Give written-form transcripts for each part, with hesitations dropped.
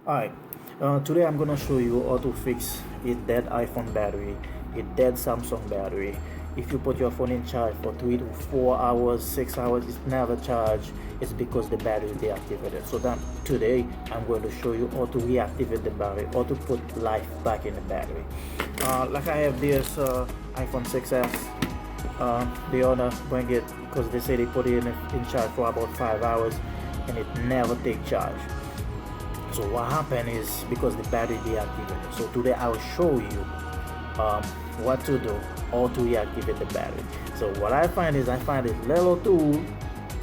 Alright, today I'm gonna show you how to fix a dead iPhone battery, a dead Samsung battery. If you put your phone in charge for 3 to 4 hours, 6 hours, it's never charged. It's because the battery is deactivated. So that today I'm going to show you how to reactivate the battery, how to put life back in the battery. Like I have this iPhone 6s. They wanna bring it because they say they put it in charge for about 5 hours and it never take charge. So what happened is because the battery deactivated. So today I will show you what to do, how to reactivate the battery. So what I find is I find this little tool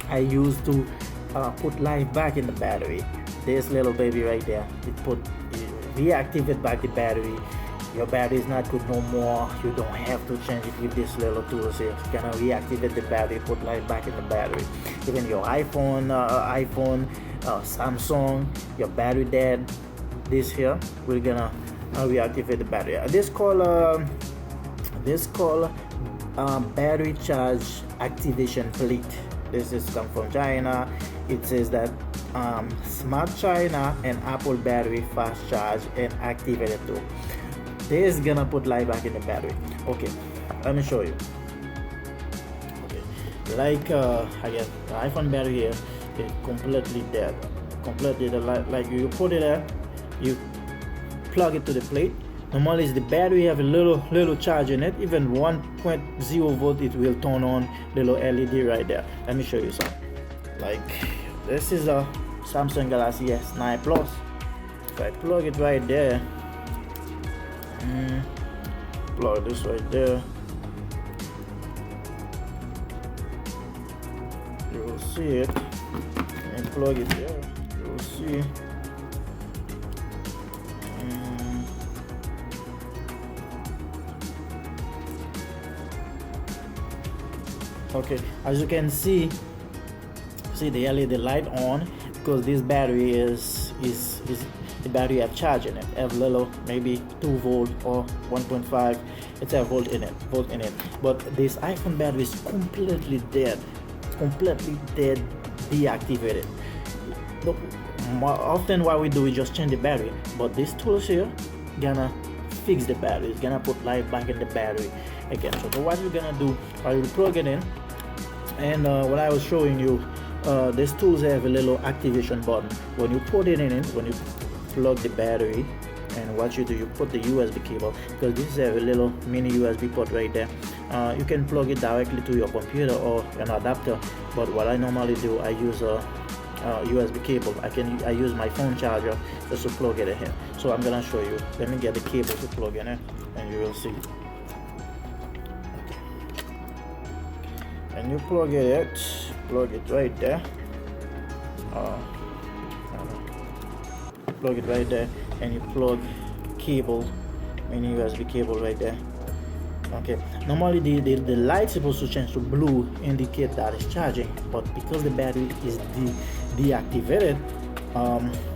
I use to put life back in the battery. This little baby right there, it reactivate back the battery. Your battery is not good no more. You don't have to change it with this little tool. So it's gonna reactivate the battery, put life back in the battery. Even your iPhone, Samsung, your battery dead. This here, we're gonna reactivate the battery. This called battery charge activation plate. This is come from China. It says that Smart China and Apple battery fast charge and activated too. This is gonna put light back in the battery. Okay, let me show you. Okay, like I guess the iPhone battery here is completely dead. Completely dead. Like you put it there, you plug it to the plate. Normally the battery have a little charge in it. Even 1.0 volt, it will turn on little LED right there. Let me show you some. Like this is a Samsung Galaxy S9 Plus. If I plug it right there, plug this right there, you will see it, and plug it there, you will see. Okay, as you can see the LED light on because this battery is the battery have charge in it, have little maybe 2 volt or 1.5, it's a volt in it. But this iPhone battery is completely dead, deactivated. Look, often what we do is just change the battery, but this tool here gonna fix the battery. It's gonna put life back in the battery again. So what we're gonna do, I will plug it in, and what I was showing you, these tools have a little activation button. When you put it in, when you plug the battery, and what you do, you put the USB cable, because this is a little mini USB port right there. You can plug it directly to your computer or an adapter, but what I normally do, I use a USB cable. I use my phone charger just to plug it in here. So I'm gonna show you. Let me get the cable to plug in it, and you will see. Okay. And you plug it right there. Plug it right there, and you plug cable, mini USB cable right there. Okay, normally the light's supposed to change to blue, indicate that it's charging, but because the battery is deactivated,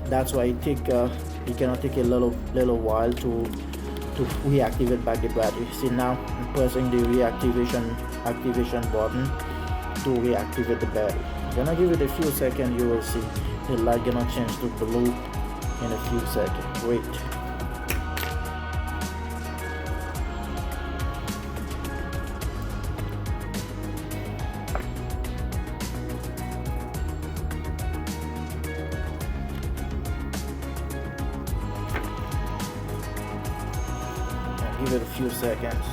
that's why it cannot take a little while to reactivate back the battery. See, now I'm pressing the activation button to reactivate the battery. I'm gonna give it a few seconds. You will see the light gonna change to blue in a few seconds. Wait. I'll give it a few seconds.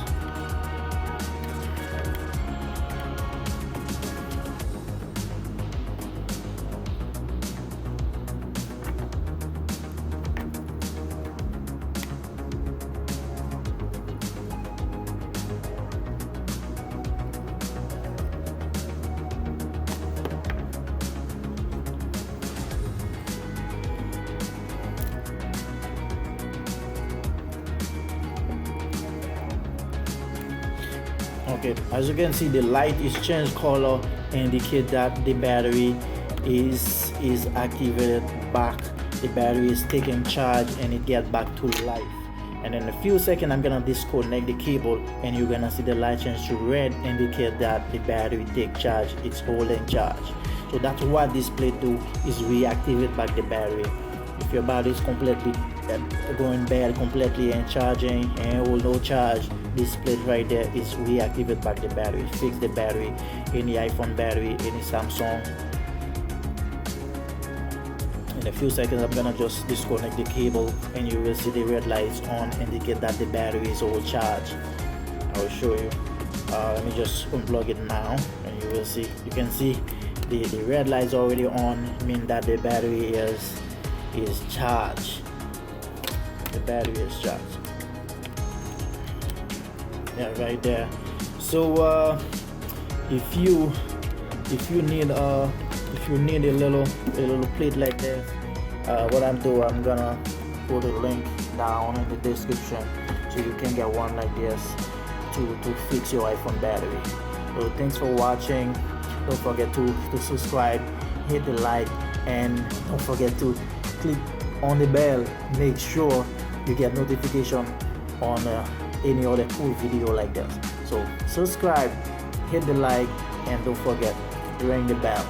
Okay, as you can see, the light is changed color, indicate that the battery is activated back. The battery is taking charge and it gets back to life. And in a few seconds I'm gonna disconnect the cable, and you're gonna see the light change to red, indicate that the battery take charge, it's holding charge. So that's what this plate do, is reactivate back the battery. If your battery is completely going bad completely and charging and will no charge, this plate right there is reactivate back the battery, fix the battery, any iPhone battery, any Samsung. In a few seconds I'm gonna just disconnect the cable and you will see the red lights on, indicate that the battery is all charged. I will show you. Let me just unplug it now and you will see, you can see the red lights already on, mean that the battery is charged. The battery is charged. Yeah, right there. So if you need a little plate like this, what I'm doing, I'm gonna put a link down in the description so you can get one like this to fix your iPhone battery. So thanks for watching. Don't forget to subscribe, hit the like, and don't forget to click on the bell. Make sure you get notification on any other cool video like this. So subscribe, hit the like, and don't forget to ring the bell.